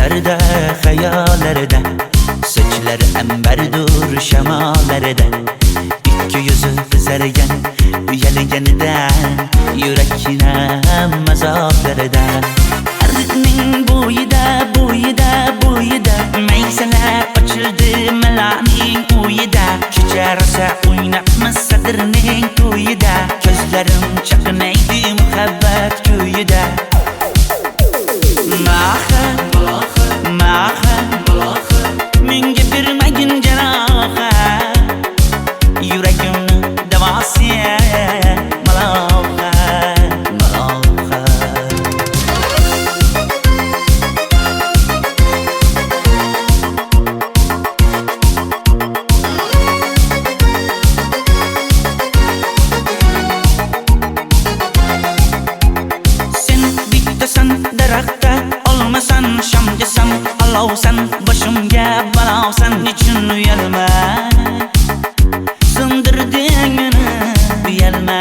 Düşlerde, hayallarda, saçları emberdur şemalarda. İki yüzü kızargan, uyalganidan, yurakina mazoblarda. Arıqning bo'yida, bo'yida, bo'yida, maysalar ochildi malaning uyida. Kecha rosa o'ynabmiz sadirning to'yida, ko'zlarim chaqnaydi muhabbat kuyida. Maha, maha, menga bermagin janoha, yuragimni davosi maloha, maloha. Sen bittasan daraxtda, olmasan shamgasan, olovsan boshimga balosan. Nechun uyalma, sindirding meni uyalma.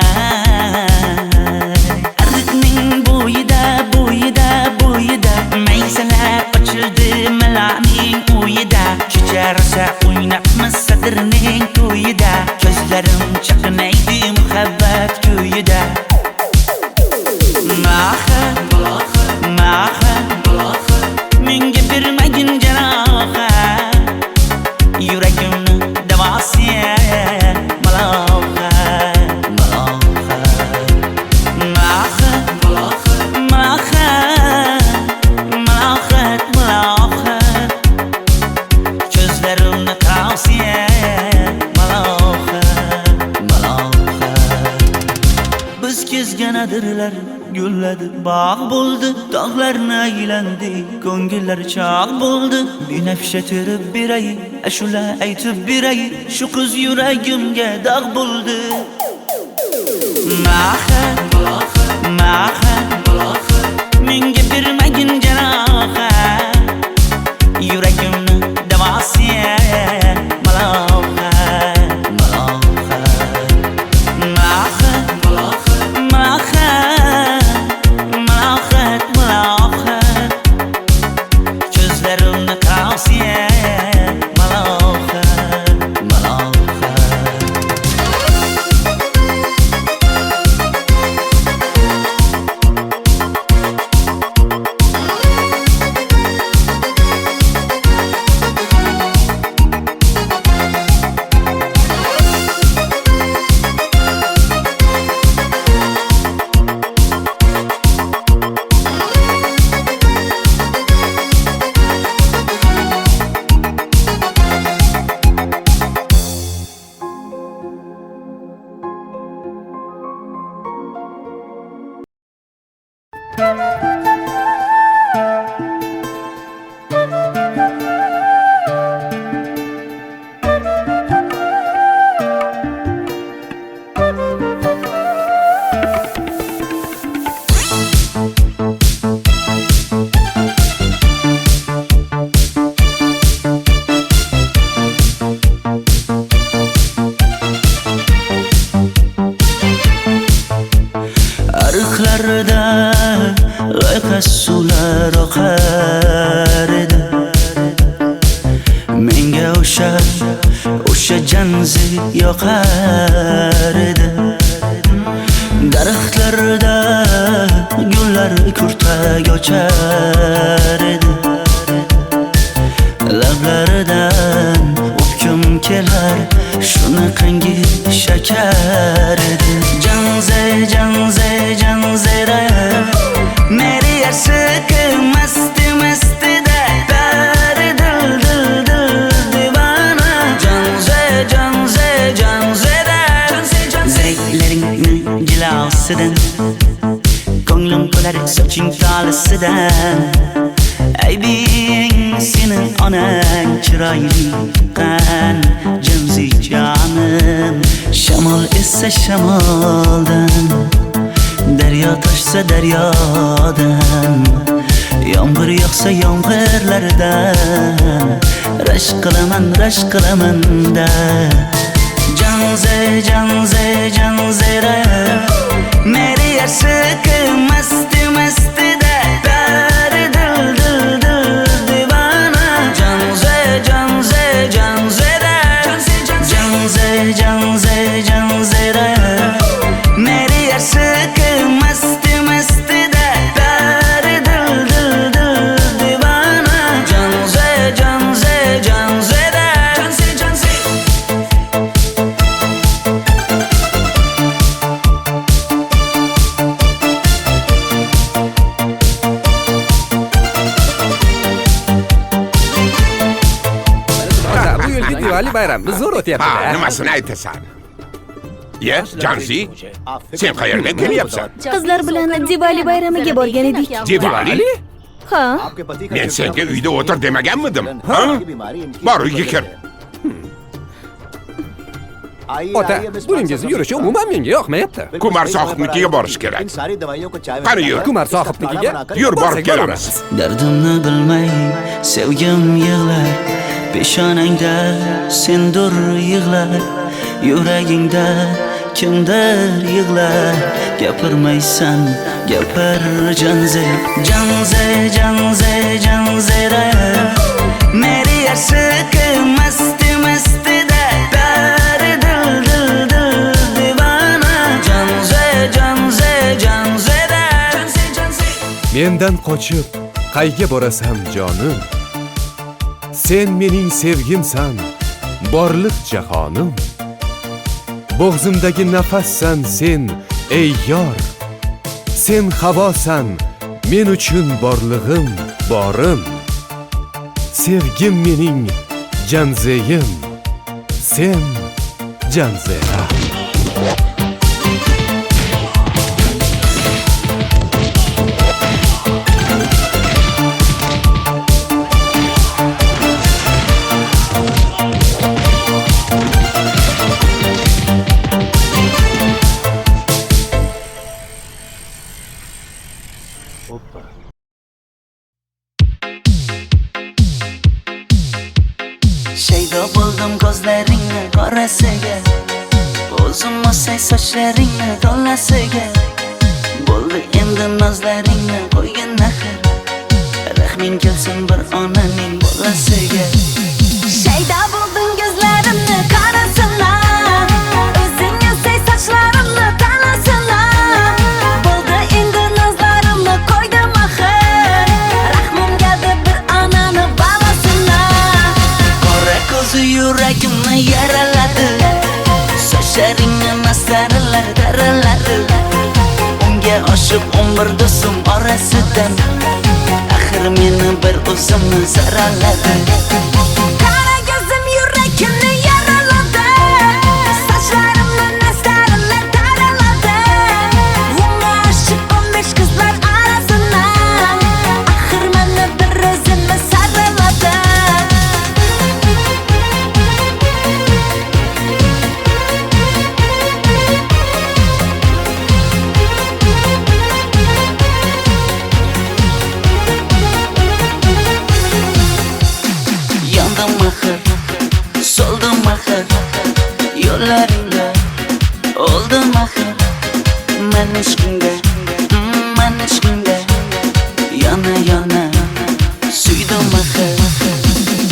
Arıqning bo'yida, bo'yida, bo'yida, maysalar ochildi malaning uyida. Kecha rosa o'ynabmiz sadirning to'yida, ko'zlarim chaqnaydi muhabbat kuyida. Maha, maha, menga bermagin janoha, yuragimni davosi maloha, maloha. Maha, maha, malohat, malohat, ko'zlarimni tavsi maloha, maloha. Biz kezgan adirlar gulladi, bog' bo'ldi, tog'larni aylandi, ko'ngillar chog' bo'ldi. Binafsha terib beray, ashula aytib beray, shu qiz yuragimga dog' bo'ldi. Maha, maha, menga bermagin janoha, yuragimni davosi maloha, maloha. Maha, maha, malohat, malohat, ko'zlarimni tavsi maloha, maloha. Arıqlarda loyqa suvlar oqar edi, menga o'sha janzi yoqar edi. Daraxtlarda gullar kurtak ochar edi, lablaridan o'pkim kelar, shunaqangi shakar edi. Janze, janze, janzera, meri yarsiqi masti mastida, bari dil dil dil divana. Janze, janze, janzera, zeylaringni jilosidan, ko'nglim to'lar soching tolisidan. Aybing sening onang chiroyli qan, janzi jonim. Shamol essa shamoldan, daryo toshsa daryodan, yomg'ir yog'sa yomg'irlardan, rashk qilaman da. Janze, janze, janzera, meri yarsiqi masti mastida, bari dil dil dil Diwali bayramimiz zo'r Ha, o'tyapti-da. nimasini aytasan? Ye, Janzi, sen qayerdan kelyapsan? Qizlar bilan Diwali bayramiga borgan edik. Diwali? Ha, Men senga uyda o'tir demaganmidim? Ha? Bor, uyga kir. Ota, buningizni yurishi umuman menga yoqmayapti. Kumar sohibnikiga borish kerak. Qani yur. Kumar sohibnikiga Yur, borib borsak kelamiz. Dardimni bilmay sevgim yig'lar, peshonangda sendur yig'lar, yuragingda kimdir yig'lar. Gapirmaysan, gapir Janze, Janze, Janze, Janzera. Meri aşık masti masti da pari dil dil dil divana. Janze, Janze, Janzera. Janze, Janze. Mendan qochib qayga borasan jonim? Sen mening sevgimsan, borliq jahonim. Bo'g'zimdagi nafassan sen, ey yor. Sen havosan, men uchun borlig'im, borim. Sevgim mening Janzeyim, sen Janzera. Shaydo bo'ldim ko'zlaringni qorasiga, o'zim o'say sochlaringni to'lasiga. Bo'ldi endi nozlaringni qo'ygan naxir, rahming kelsin bir onaning bolasiga. shayda bo'lding ko'zlarimni qarasana, o'zing yasay sochlarimni tanasana. Bo'ldi endi nazlarimni qo'ydim axir, rahmim keldi bir onani bolasina. Qora ko'zi yuragimni yaraladi, sochlaringni mastarlar daraladi. Unga oshiq 11 do'stim orasidan, axir meni bir o'zimni zaraladi. Qara ko'zim yuragimni yaraladi, sochlarimni nastarlar taraladi. Unga oshiq 15 qizlar arasina, axir meni bir o'zimni saraladi. Yandım axir, soldim axir, yo'llaringda oldim axir. Men ishqingda, men ishqingda yana yana suydim axir.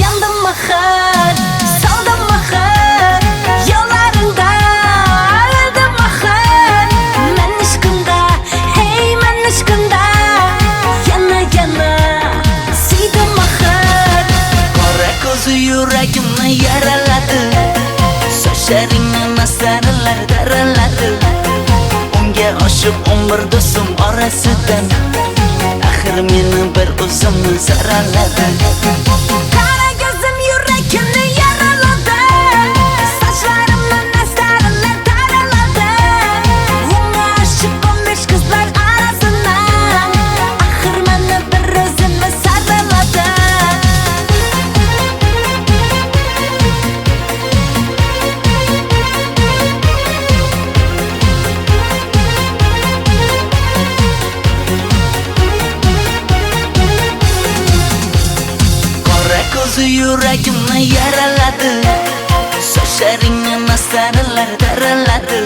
Yandım axir, soldim axir, yo'llaringda oldim axir. Men ishqimda, hey men ishqimda yana yana suydim axir. Qora ko'zi yuragimni yaraladi, sochlaringni mastarlar daraladi. Unga oshiq 11 do'stim orasidan, axir meni bir o'zimni zaraladi. Qara ko'zim yuragimni yaraladi, sochlarimni nastarlar taraladi. Unga oshiq 15 qizlar arasina, axir meni bir o'zimni saraladi. Qora ko'zi yuragimni yaraladi, sochlaringni mastarlar daraladi.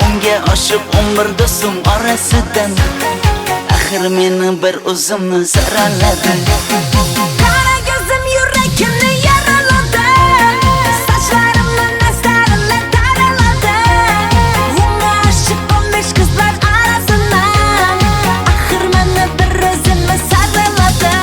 Unga oshiq 11 do'stim orasidan, axir meni bir o'zimni zaraladi. Qara ko'zim yuragimni yaraladi, sochlarimni nastarlar taraladi. Unga oshiq 15 qizlar arasina, axir meni bir o'zimni saraladi.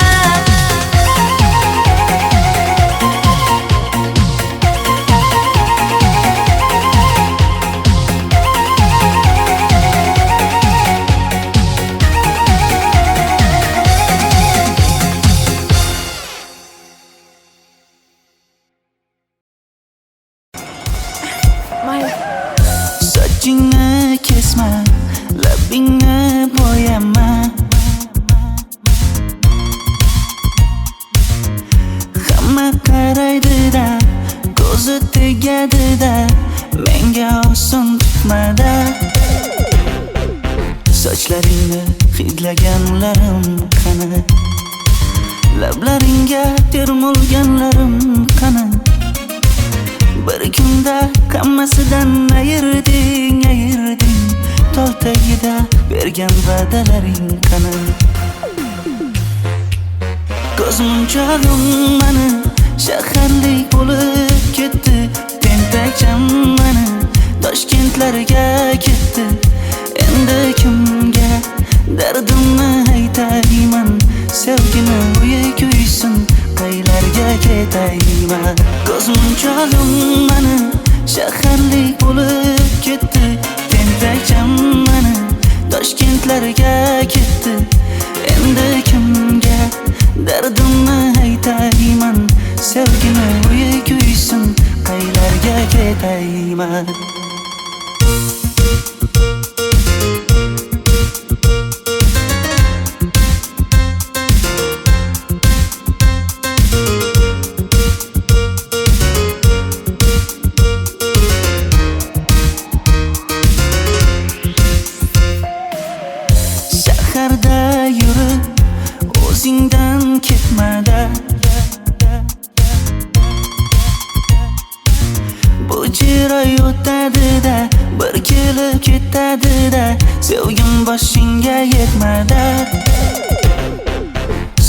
Sochlaringni hidlaganlarim qani? Lablaringga termulganlarim qani? Bir kunda hammasidan ayırding Tol tagida bergan va'dalaring qani? Ko'zmunchog'im mani shaharlik bo'lib ketdi. Tentakcham mani Toshkentlarga ketdi. Endi kimga dardimni aytayman? Sevgini uyi kuysin, qaylarga ketayman? Ko'zmunchog'im mani shaharlik bo'lib ketdi. Tentakcham mani Toshkentlarga ketdi. Endi kimga dardimni aytayman? Sevgini uyi kuysin, qaylarga ketayman? Shaharda yurib o'zingdan ketmada, bu jiroy o'tadi-da, bir kelib ketadi-da, sevgim boshingga yetmada.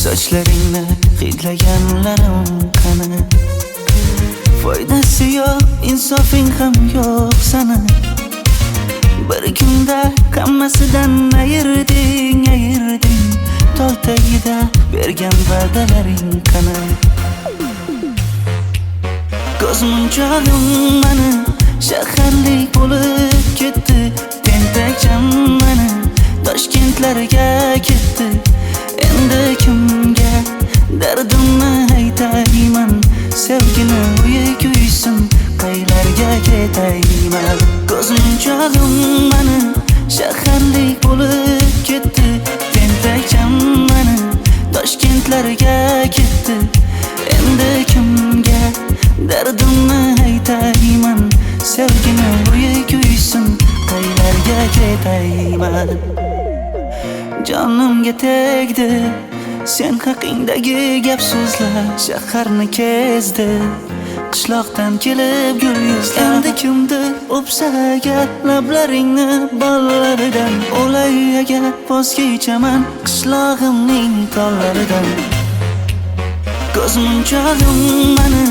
Sochlaringni hidlaganlarim qani? Foydasi yo'q, insofing ham yo'q sana. Bir kunda hammasidan ayırding Tol tagida bergan va'dalaring qani? Ko'zmunchog'im mani shaharlik bo'lib ketdi. Tentakcham mani Toshkentlarga ketdi. Endi kimga dardimni aytayman? Sevgini uyi kuysin, qaylarga ketayman? Ko'zmunchog'im mani shaharlik bo'lib ketdi. Tentakcham mani Toshkentlarga ketdi. Endi kimga dardimni aytayman? Sevgini uyi kuysin, qaylarga ketayman? Jonimga tegdi sen haqingdagi gap so'zlar, shaharni kezdi qishloqdan kelib gul yuzlar. Endi kimdir o'psa agar lablaringni bollaridan, o'lay agar voz kechaman qishlog'imning tollaridan. Ko'zmunchog'im mani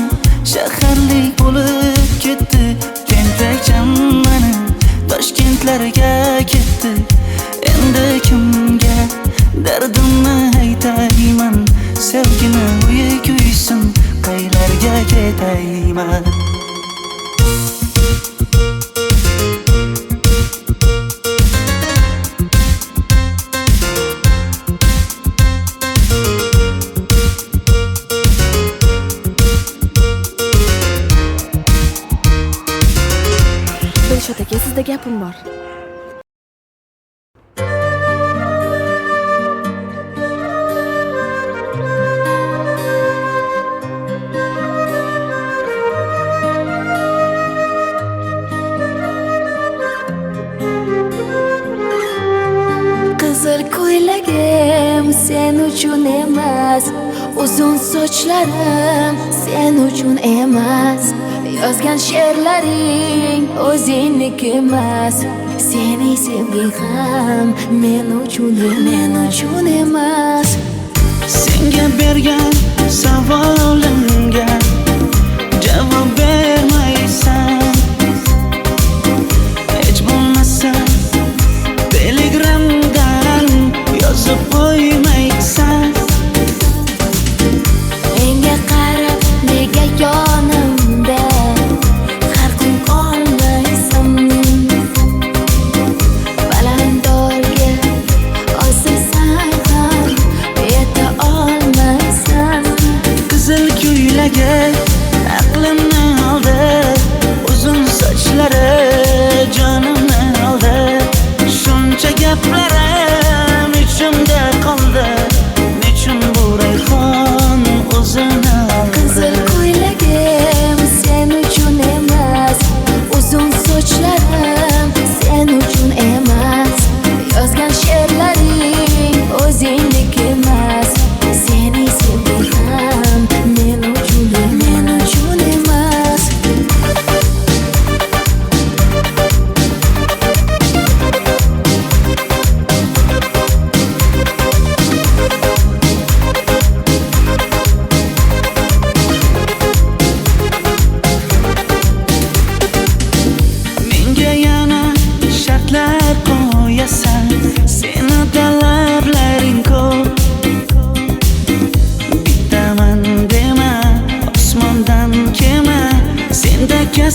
shaharlik bo'lib ketdi. Tentakcham mani Toshkentlarga ketdi. Endi kimga dardimni aytayman? Sevgini uyi kuysin, qaylarga ketayman? Dilshod aka, sizda gapim bor. Qizil ko'ylagim sen uchun emas, uzun sochlarim sen uchun emas, yozgan she'rlaring o'zingniki emas, sening sevging ham men uchun emas. Senga bergan savolimga javob bermaysan. Hech bo'lmasa Telegramdan yozib qo'ymaysan. Menga qarab nega yonimda har kun qolmaysan? Balandorga osilsang ham yeta olmaysan. Qizil ko'ylagi aqlimni oldi.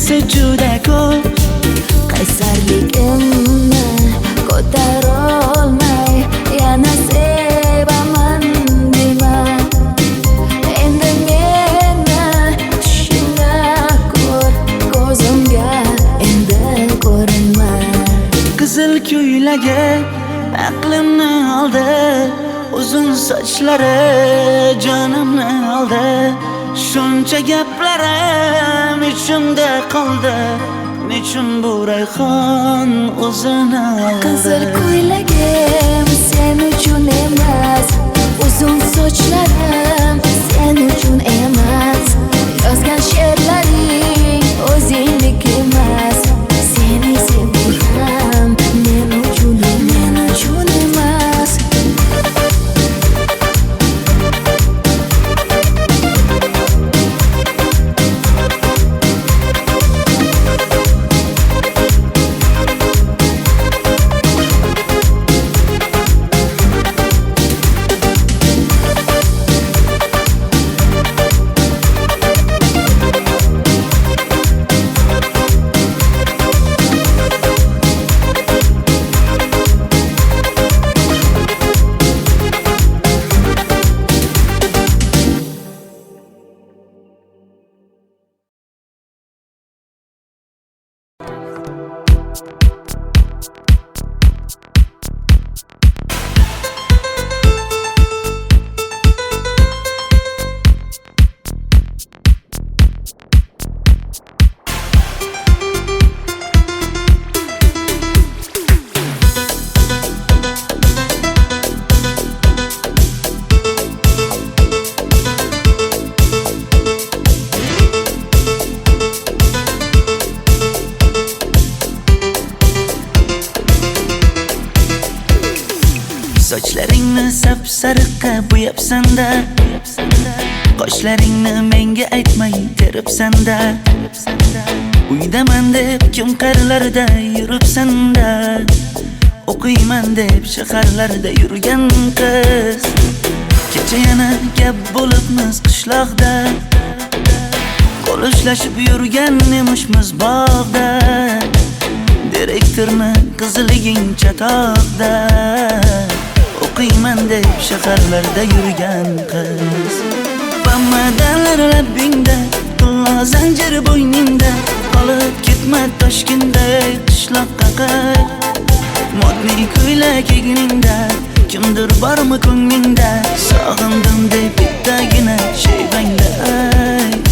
esa juda ko'p. qaysarligimni ko'tarolmay yana sevaman dema. Endi meni tushingda ko'r, ko'zimga endi ko'rinma. Qizil ko'ylagi aqlimni oldi, uzun sochlari jonimni oldi. Shuncha gaplarim ichimda qoldi, nechun bu rayhon o'zini oldi. Qizil ko'ylagim sen uchun emas, uzun sochlarim sen uchun emas. Yozgan she'rlaring o'zingdek emas. Seni sevdim men uchun emas. Sochlaringni sap-sariqqa bo'yabsan-da, qoshlaringni menga aytmay teribsan-da. Uydaman deb kim qarlarda yuribsan-da, o'qiyman deb shaharlarda yurgan qiz. Kecha yana gap bo'libmiz qishloqda, qo'l ushlashib yurgan emishmiz bog'da. Direktorni qiziliging chatoqda, o'qiyman deb shaharlarda yurgan qiz. Bamadanlar labbingda, tilla zanjir bo'yningda, qolib ketma Toshkentda qishloqqa qayt. Modniy ko'ylak egningda, kimdir bormi ko'nglingda, sog'indim deb bittagina shevangda ayt.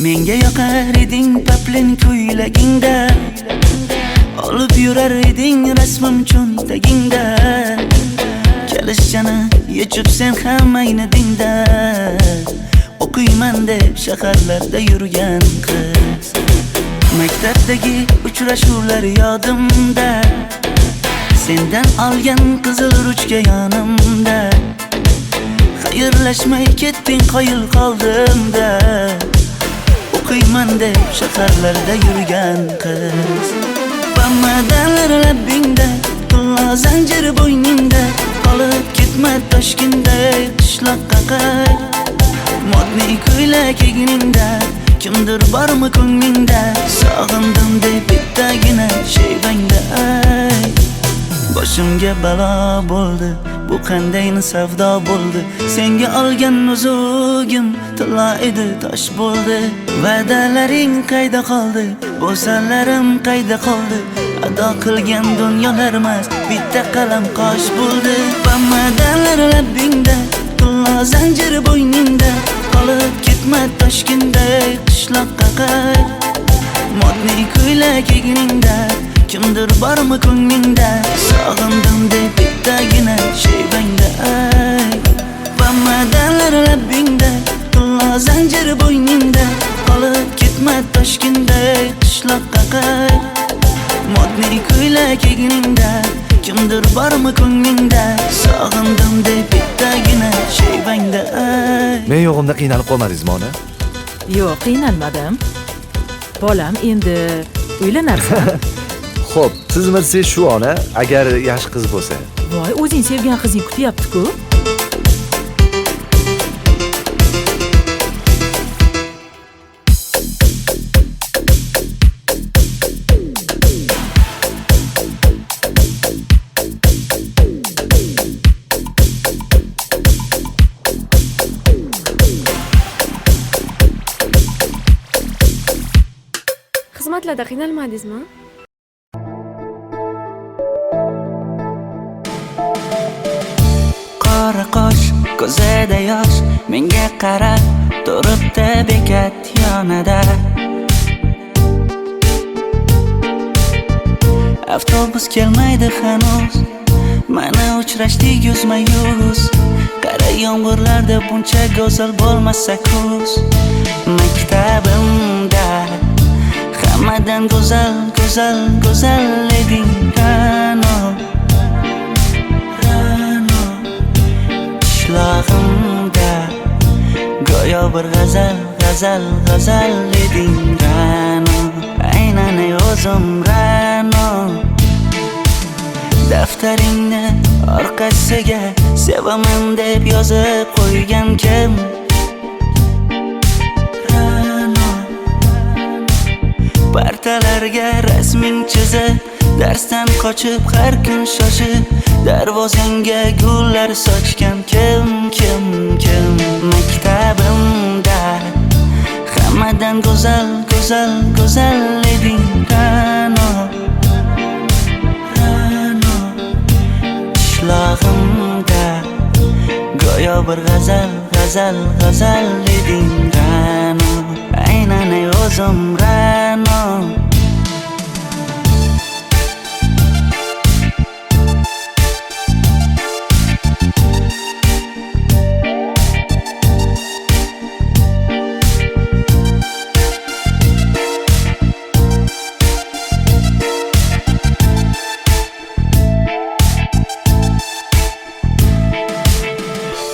Menga yoqar eding paplin ko'ylagingda, olib yurar eding rasmim cho'ntagingda. Kalishchani yechib sen ham aynadingda, o'qiyman deb shaharlarda yurgan qiz. Maktabdagi uchrashuvlar yodimda, sendan olgan qizil ruchka yonimda. Xayrlashmay ketding qoyil qoldimda, o'qiyman deb shaharlarda yurgan qiz. Bamadanlar labbingda, tilla zanjir bo'yningda, qolib ketma Toshkentda qishloqqa qayt. Modniy ko'ylak egningda, kimdir bormi ko'nglingda, sog'indim deb bittagina shevangda ayt. Boshimga balo bo'ldi, bu qanday savdo bo'ldi. Senga olgan nuzugim tilla edi, tosh bo'ldi. Va'dalaring qayda qoldi, bo'salarim qayda qoldi. Ado qilgan dunyolar emas, bitta qalam qosh bo'ldi. Bamadanlar labbingda, tilla zanjir bo'yningda, qolib ketma Toshkentda qishloqqa qayt. Modniy ko'ylak egningda, kimdir bormi ko'nglingda, sog'indim deb bittagina shevangda ayt. Bamadanlar labbingda, tilla zanjir bo'yningda, qolib ketma Toshkentda qishloqqa qayt. Modniy ko'ylak egningda, kimdir bormi ko'nglingda, sog'indim deb bittagina shevangda ayt. Men yo'g'imda qiynalib qolmadingizmi ona? Yo'q, qiynalmadim. Bolam, endi uylanarsan. Xo'p, siz shu ona agar yaxshi qiz bo'lsa. Voy, o'zing sevgan qizing kutyapti-ku. Xizmatlarda qiynalmadingizmi? Qora qosh, ko'zida yosh, menga qarab turibdi bekat yonida. Avtobus kelmaydi hanuz, mana uchrashdik yuzma-yuz. Qara yomg'irlarda buncha go'zal bo'lmasa kuz. Maktabimda hammadan go'zal, go'zal, go'zal eding Ra'no. Qishlog'imda go'yo bir g'azal, g'azal, g'azal eding Ra'no. Aynan o'zim Ra'no. Daftaringni orqasiga sevaman deb yozib qo'ygan kim? Partalarga rasming chizib, darsdan qochib har kun shoshib, darvozangga gullar sochgan kim? Maktabimda hammadan go'zal, go'zal, go'zal eding Ra'no. Qishlog'imda go'yo bir g'azal, g'azal, g'azal eding Ra'no. Aynan o'zim Ra'no.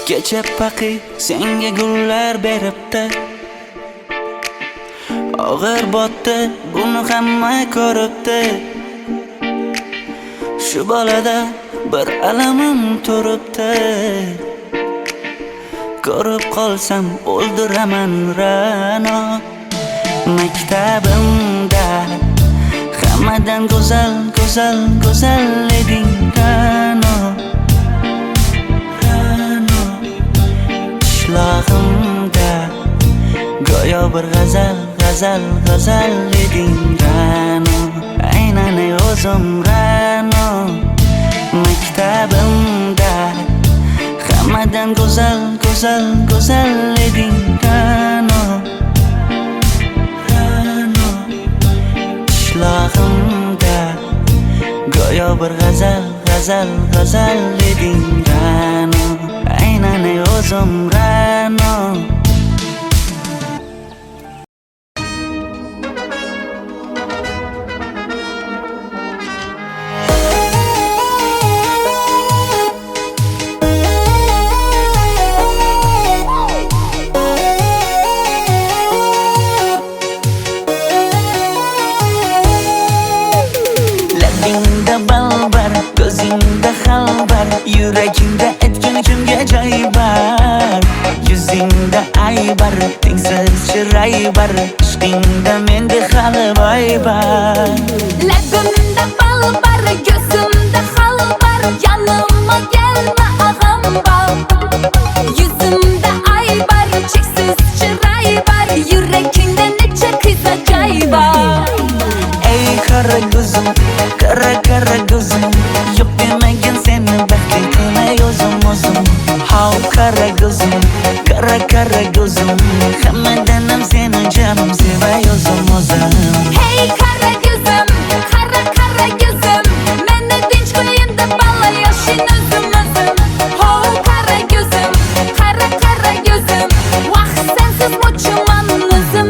Kecha paqi senga gullar beribdi, og'ir botdi, buni hamma ko'ribdi. Shu bolada bir alamim turibdi, ko'rib qolsam o'ldiraman Ra'no. Maktabimda hammadan go'zal, go'zal, go'zal eding Ra'no. Qishlog'imda go'yo bir g'azal, g'azal, g'azal eding Ra'no. Aynan o'zim Ra'no. Maktabimda hammadan go'zal, go'zal, go'zal eding Ra'no. Qishlog'imda go'yo bir g'azal, g'azal, g'azal eding Ra'no. Aynan o'zim Ra'no. Labingda balbar, ko'zingda xalbar, yuragingda etgan kimga joy bar. Yuzingda aybar, tengsiz chiray bar, ishqingda menda hali boy bar. Labimda balbar, ko'zimda xalbar, yanıma gelme ağam bal. Yuzimda aybar, cheksiz chiray bar, yuragingda necha qiza joy bar. Ey qara ko'zim, qara qara ko'zim, yo'q demagan seni baxtli qilay o'zim. Hav qara ko'zim, qara qara ko'zim, hammadan ham seni jonim sevay o'zim. Hey qara ko'zim, qara qara ko'zim, meni tinch qo'yinda balla yoshing o'zim. Hav qara ko'zim, qara qara ko'zim, vaqt sensiz mo'chiman o'zim.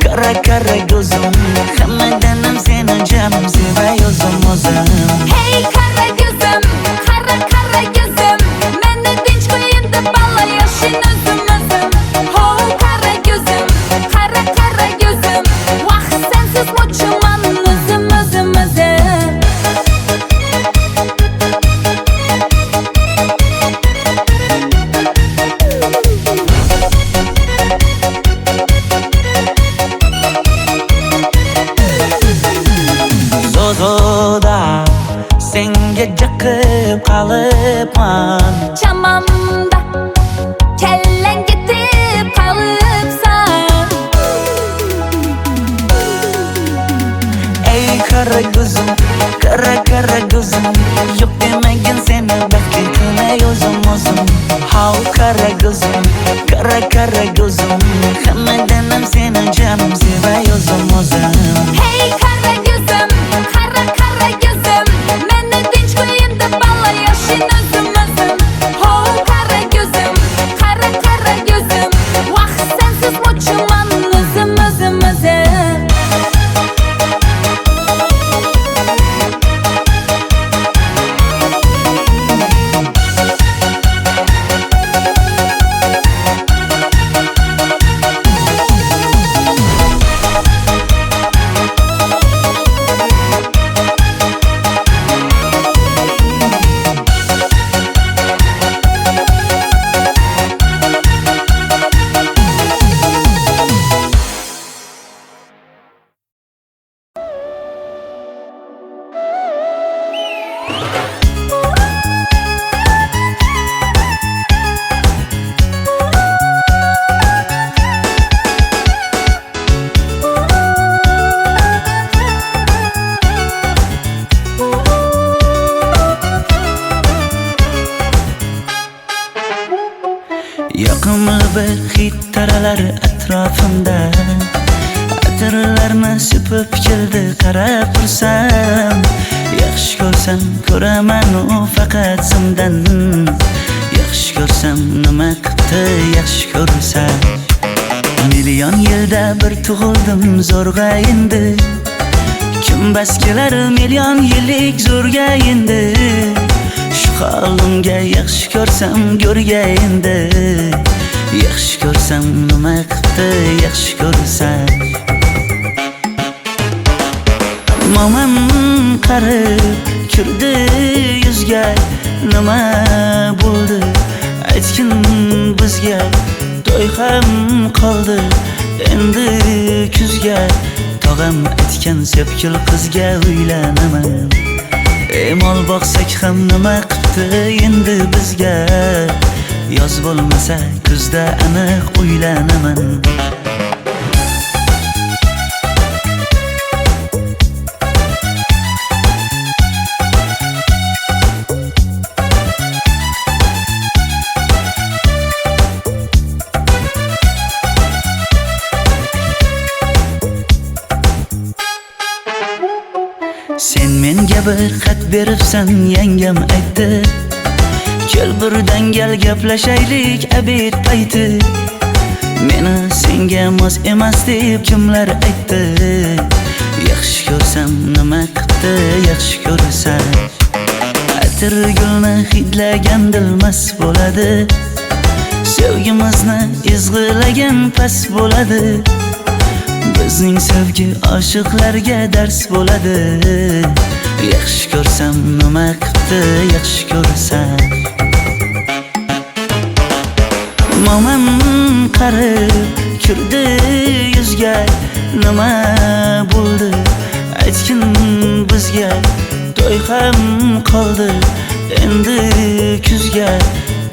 Kara kara gözüm Hammadanam seni canım sevay o'zim Hey kara gözüm, kara kara gözüm Meni tinch qo'yin deb balla yashin o'zim Ho kara gözüm, kara kara gözüm Vaqt sensiz mo'chiman o'zim Zozoda senga jiqib qolibman Chamamda kellang ketib qolibsan Ey kara gözüm kara kara gözüm Yok demagin seni baxtli qilay o'zim How kara gözüm kara gözüm Hammadanam seni canım sevay o'zim Hey kara gözüm, kara kara gözüm Meni tinch qo'yin deb balla yashin o'zim Ho kara gözüm, kara kara gözüm Vaqt sensiz mo'chiman o'zim Yoqimli bir hid taralar atrofimda Atirlarni sepib keldi qarab tursam Yaxshi ko'rsam ko'raman u faqat simdan Yaxshi ko'rsam nima qildi yaxshi ko'rsam Million yilda bir tug'ildim zo'rg'a endi Kim bas kelar million yillik zo'rga endi Shu holimga yaxshi ko'rsam go'rga endi Yaxshi ko'rsam nima qildi yaxshi ko'rsam Momam qarib kirdi yuzga Nima bo'ldi aytgin bizga To'y ham qoldi endi kuzga Tog'am aytgan sepkil qizga uylanaman Mol boqsak ham nima qildi endi bizga Yoz bo'lmasa kuzda aniq uylanaman Sen menga bir xat beribsan yangam aytdi Kel birdan gal gaplashaylik abid payti Meni senga mos emas deb kimlar aytdi Yaxshi ko'rsam nima qildi yaxshi ko'rsam Atir gulni hidlagan dilmas bo'ladi Sevgimizni izg'ilagan pas bo'ladi Bizning sevgi oshiqlarga dars bo'ladi Yaxshi ko'rsam nima qildi yaxshi ko'rsam Momam qarib kirdi yuzga Nima bo'ldi aytgin bizga To'y ham qoldi endi kuzga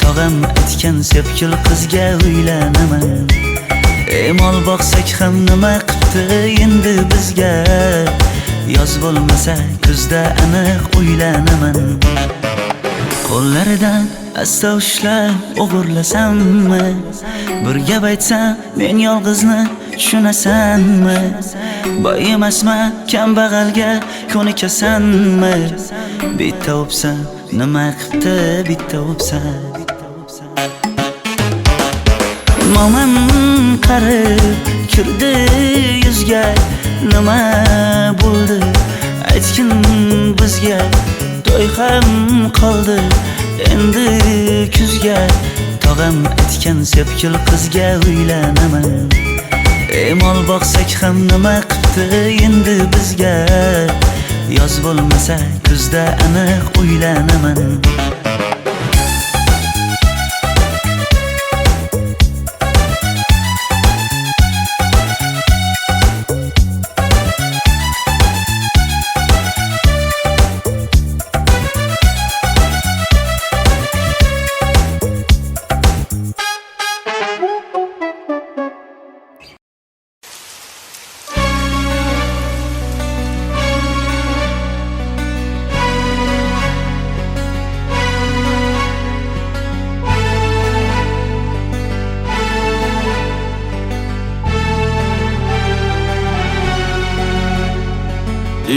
Tog'am aytgan sepkil qizga uylanaman Mol boqsak ham nima qildi endi bizga Yoz bo'lmasa kuzda aniq uylanaman Qo'llaridan asta ushlab o'g'irlasammi Bir gap aytsam men yolg'izni tushunasanmi Boy emasman kambag'alga ko'nikasanmi Bitta o'psam nima qildi bitta o'psam Mo'min qarib kirdi yuzga, nima bo'ldi aytgin bizga. To'y ham qoldi endi kuzga, tog'am aytgan sepkil qizga uylanaman. Mol boqsak ham nima qipti endi bizga, yoz bo'lmasa kuzda aniq uylanaman.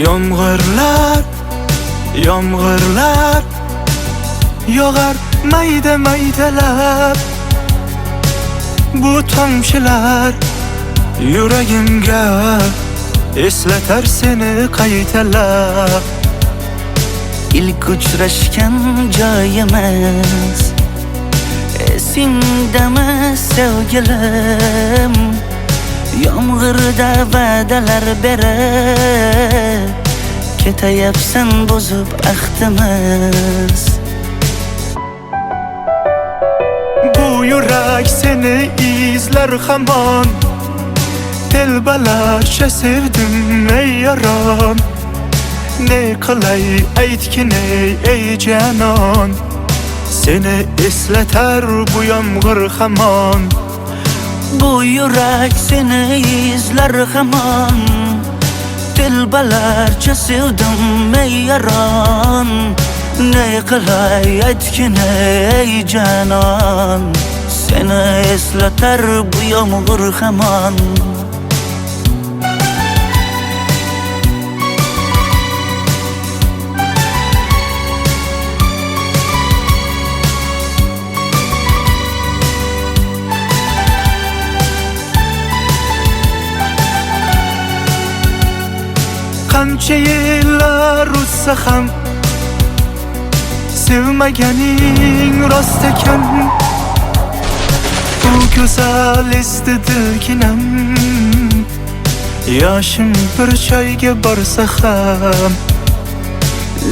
Yomg'irlar, yomg'irlar yog'ar mayda maydalab. Bu tomchilar yuragimga eslatar seni qaytalab. İlk uchrashgan joyimiz esingdami sevgilim? Yomg'irda va'dalar berib ketayapsan bozib ahdimiz. Bu yurak seni izler hamon, telbalarcha sevdim ey yaron. Ne qilay aytgin ey canon, seni eslatar bu yomg'ir hamon. Bu yurak seni izler hamon, telbalarcha sevdim ey yaron. Ne qilay aytgin ey canon, seni eslatar bu yomg'ir hamon. Qancha yillar o'tsa ham sevmaganing rost ekan. Bu go'zal esdi dilginam, yoshim bir joyga borsa ham.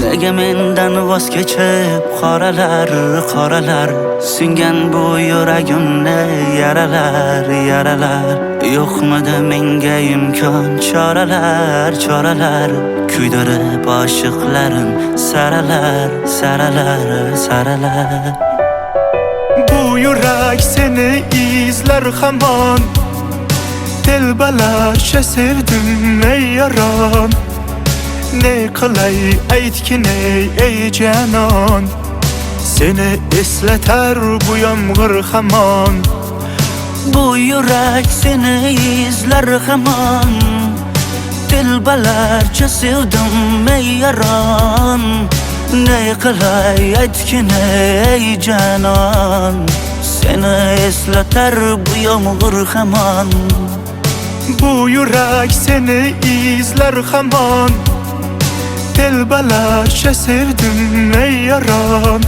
Nega mendan voz kechib qoralar, qoralar singan bu yuragimni yaralar, yaralar. Yo'qmidi menga imkon choralar, choralar kuydirib oshiqlarim saralar, saralar, saralar. Bu yurak seni izler hamon, telbalarcha sevdim ey yaron. Ne qilay aytgin ey canon, seni eslatar bu yomg'ir hamon. Bu yurak seni izler hamon, telbalarcha sevdim ey yaron. Ne qilay aytgin ey canon, seni eslatar bu yomg'ir hamon. Bu yurak seni izler hamon, telbalarcha sevdim ey yaron.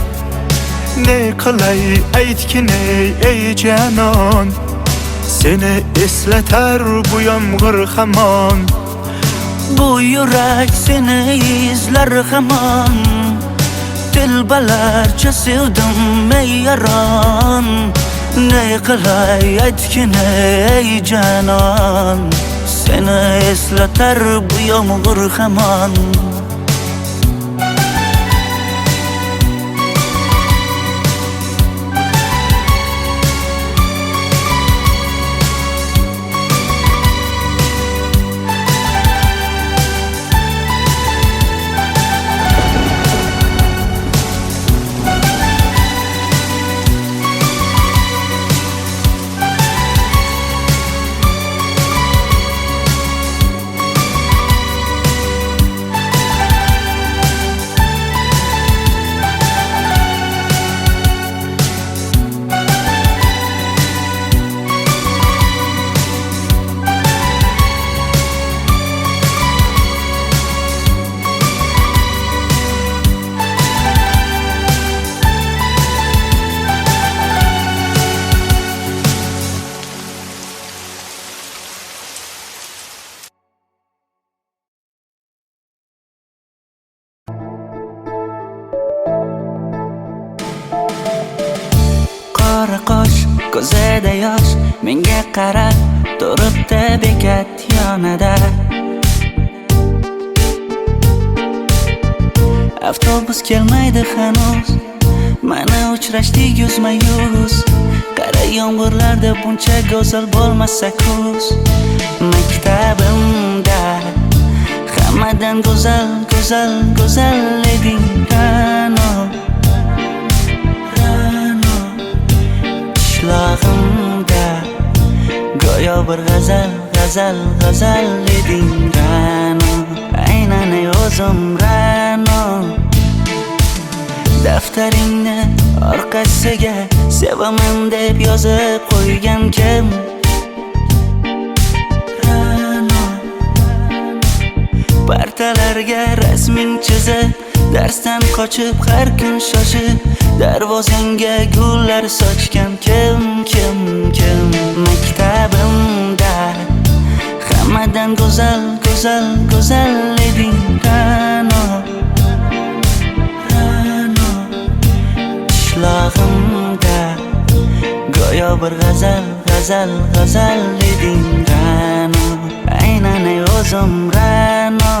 Ne qilay aytgin ey canon, seni eslatar bu yomg'ir hamon. Bu yurak seni izler hamon, telbalarcha sevdim ey yaron. Ne qilay aytgin ey canon, seni eslatar bu yomg'ir hamon. qora qosh, ko'zida yosh, menga qarab turibdi bekat yonida. Avtobus kelmaydi hanuz, mana uchrashdik yuzma-yuz. Qara yomg'irlarda buncha go'zal bo'lmasa kuz. Maktabimda hammadan go'zal, go'zal, go'zal eding Ra'no. Ra'no qishlog'imda go'yo bir g'azal, g'azal, g'azal eding Ra'no. Aynan o'zim Ra'no. Daftaringni orqasiga sevaman deb yozib qo'ygan kim? Ra'no. Partalarga rasming chizib, darsdan qochib har kun shoshib, darvozangga gullar sochgan kim, kim, kim? Maktabimda hammadan go'zal, go'zal, go'zal eding Ra'no. Ra'no qishlog'imda go'yo bir g'azal, g'azal, g'azal eding Ra'no. Aynan o'zim Ra'no.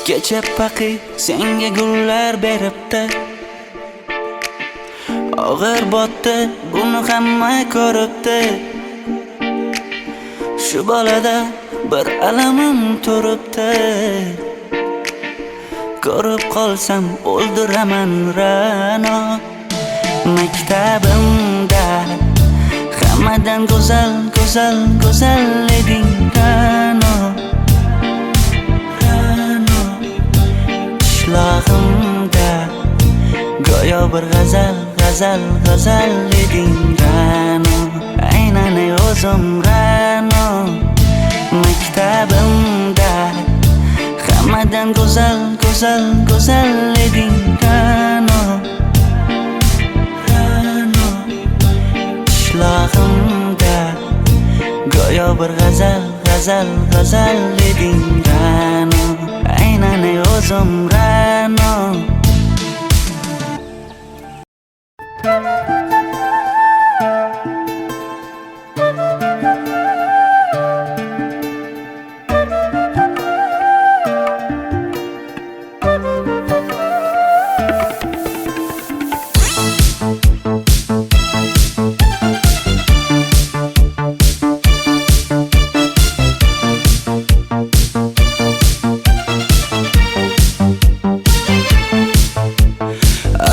Kecha paqi senga gullar beribdi, og'ir botdi, buni hamma ko'ribdi. Shu bolada bir alamim turibdi, ko'rib qolsam o'ldiraman Ra'no. Maktabimda hammadan go'zal, go'zal, go'zal eding Ra'no. Qishlog'imda go'yo bir g'azal, g'azal, g'azal eding Ra'no. Aynan o'zim Ra'no. Maktabimda hammadan go'zal, go'zal, go'zal eding Ra'no. Ra'no qishlog'imda go'yo bir g'azal, g'azal, g'azal eding Ra'no. Aynan o'zim Ra'no.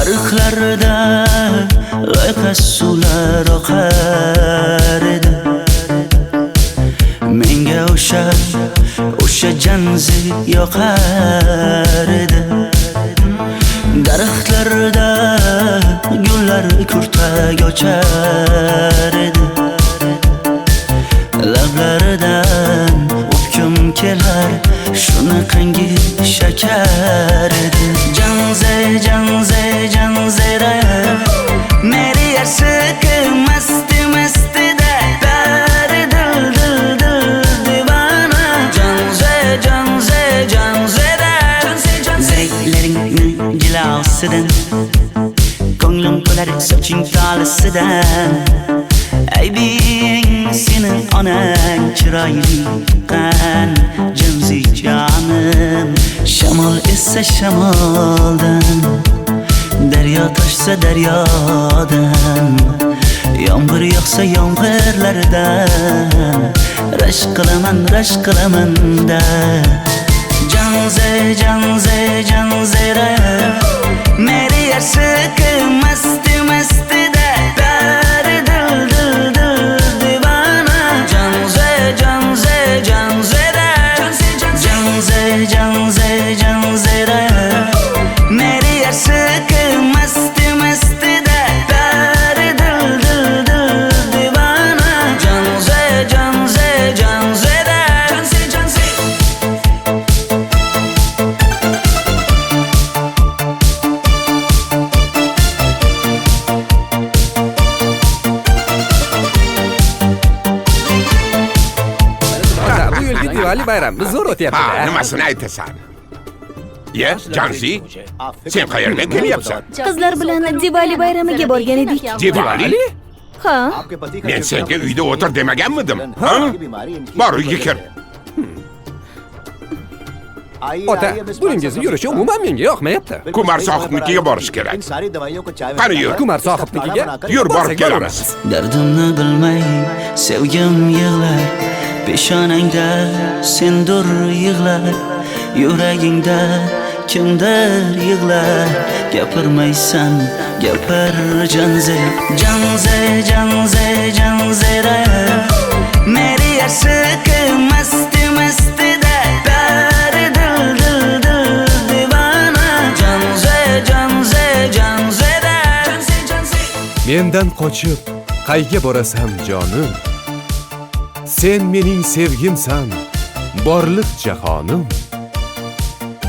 Ariqlarda loyqa suvlar oqar edi. Menga o'sha janzi yoqar edi. Daraxtlarda gullar kurtak ochar edi. Lablaridan o'pkim kelar, shunaqangi shakar edi. Janze, janze, janzera meri yarsiqi masti, mastida dari dil, dil, dil divana. Janze, janze, janzera zeylaringni jilosidan, ko'nglim to'lar soching tolisidan. Aybing sening onang chiroyli qan janzi jonim. Shamol essa shamoldan, daryo toshsa daryodan, yomg'ir yog'sa yomg'irlardan rashk qilaman da. Janze, janze, janzera meri yarsiqi masti, mastida dari dil, dil, dil divana. Janze, janze, janzera janze, janze, janzera meri yarsiqi masti, mastida dari dil, dil, dil divana. Janze, janze, janzera janze, janze. Diwali bayrami zo'r Ha, o'tyapti-da. nimasini aytasan? Ye, Janzi, sen qayerdan kelyapsan? Qizlar bilan Diwali bayramiga borgan edik. Diwali? Ha? Men senga uyda o'tir demaganmidim? Ha? Bor uyga kir. Ota, buningizni yurishi umuman menga yoqmayapti. Kumar sohibnikiga borish kerak. Qani yur. Kumar sohibnikiga Yur, borib borsak kelamiz. Dardimni bilmay sevgim yig'lar, peshonangda sendur yig'lar, yuragingda kimdir yig'lar. Gapirmaysan, gapir janze, janze, janze, janzera. Meri aşıkı masti masti de peri dil dil dil divana. Janze, janze, janzera. Mendan qochib qayga borasan jonim? Sen mening sevgimsan, borliq jahonim.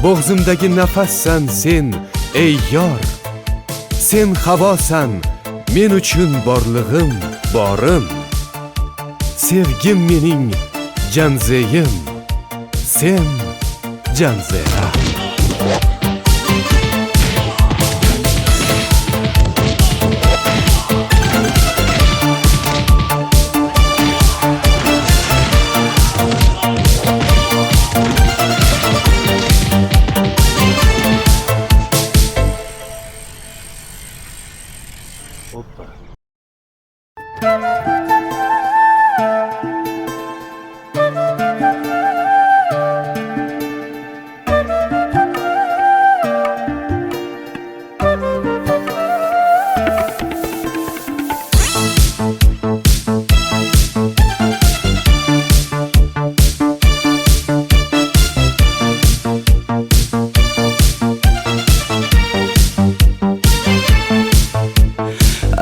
Bo'g'zimdagi nafassan sen, ey yor. Sen havosan, men uchun borlig'im, borim. Sevgim mening janzeyim, sen janzera.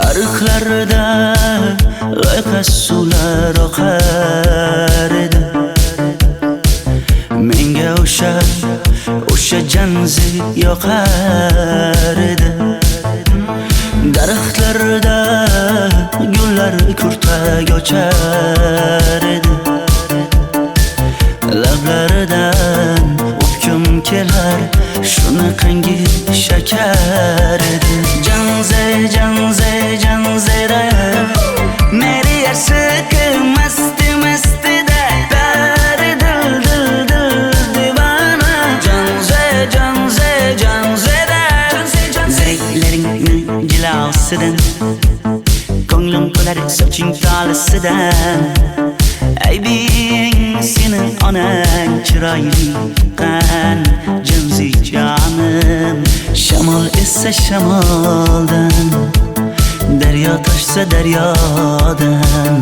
Arıqlarda loyqa suvlar oqar edi. Menga o'sha janzi yoqar edi. Daraxtlarda gullar kurtak ochar edi. Lablaridan o'pkim kelar, shunaqangi shakar edi. Janze, janze, janzera. Meri aşıkı masti masti de peri dil dil dil divana. Janze, janze, janzera. Zevkleringni jilosidan, ko'nglim qolar soching tolisidan. Aybing sening onang chiroyli qan, janzi jonim. Shamol essa shamoldan, daryo toshsa daryodan,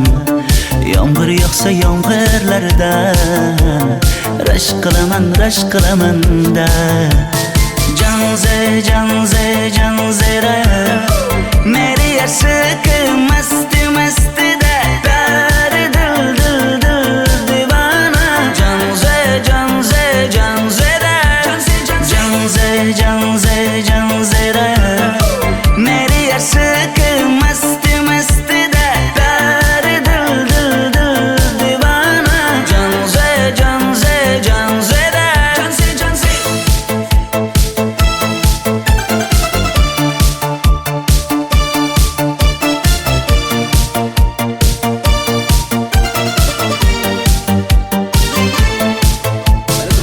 yomg'ir yog'sa yomg'irlardan, rashk qilaman da. Janze, janze, janzera. Meri aşıkı masti masti de peri dil dil dil divana. Janze, janze, janzera. Janze, janze, janzera. Meri aşıkı masti masti de peri dil dil dil divana. Janze, janze, janzera.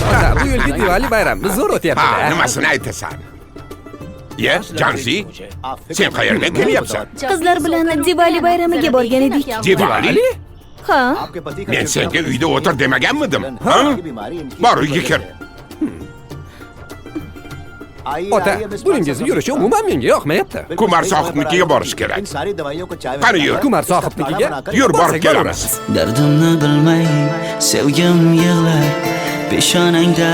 Ota, bu yilgi Diwali bayrami zo'r Ha, o'tyapti-da. nimasini aytasan? Ye, Janzi, sen qayerdan kelyapsan? Qizlar bilan Diwali bayramiga borgan edik. Diwali? Ha? Men senga uyda o'tir demaganmidim? Ha? Bor uyga kir. Ota, buningizni yurishi umuman menga yoqmayapti. Kumar sohibnikiga borish kerak. Qani yur. Kumar sohibnikiga Yur, borib borsak kelamiz. Dardimni bilmay sevgim yig'lar, peshonangda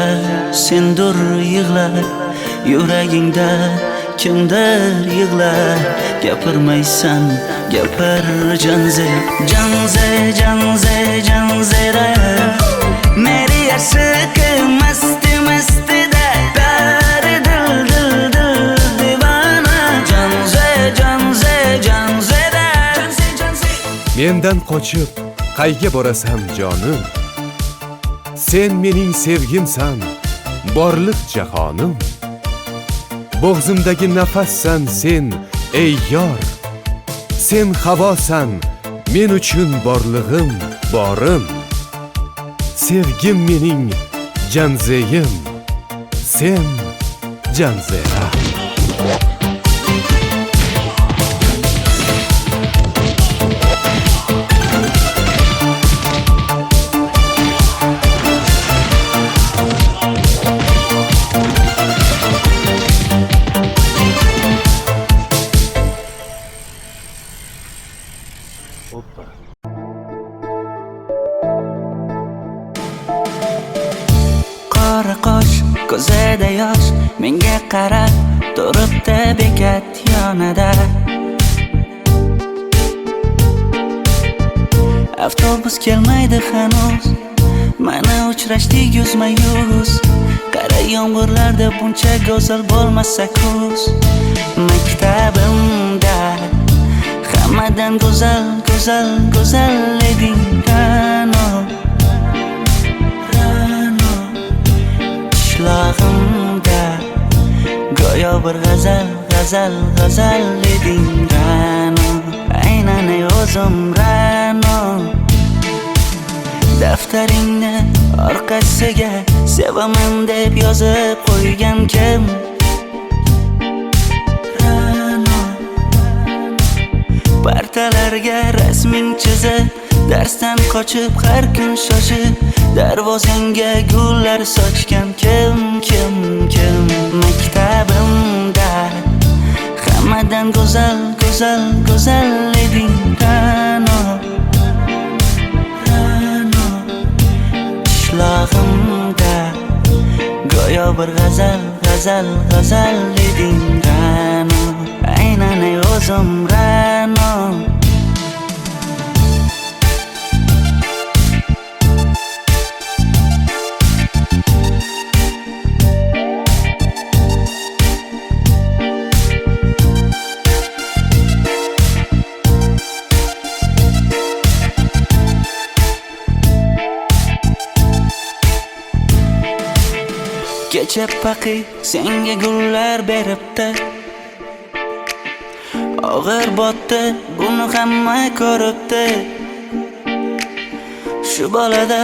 sendur yig'lar, yuragingda kimdir yig'lar. Gapirmaysan, gapir janze, janze, janze, janzera. Meri aşıkı masti masti de peri dil dil dil divana. Janze, janze, janzera. Mendan qochib qayga borasan jonim? Sen mening sevgimsan, borliq jahonim. Bo'g'zimdagi nafassan sen, ey yor. Sen havosan, men uchun borlig'im, borim. Sevgim mening janzeyim, sen janzera. Qora qosh, ko'zida yosh, menga qarab turibdi bekat yonida. Avtobus kelmaydi hanuz, mana uchrashdik yuzma-yuz. Qara yomg'irlarda buncha go'zal bo'lmasa kuz. Maktabimda hammadan go'zal, go'zal, go'zal eding Ra'no. Qishlog'imda go'yo bir g'azal, g'azal, g'azal eding Ra'no. Aynan o'zim Ra'no. Daftaringni orqasiga sevaman deb yozib qo'ygan kim? Ra'no. Partalarga rasming chizib, darsdan qochib har kun shoshib, darvozangga gullar sochgan kim, kim, kim? Maktabimda hammadan go'zal, go'zal, go'zal eding Ra'no. Ra'no. Qishlog'imda go'yo bir g'azal, g'azal, g'azal eding Ra'no. Aynan o'zim Ra'no. Kecha paqi senga gullar beribdi, og'ir botdi, buni hamma ko'ribdi. Shu bolada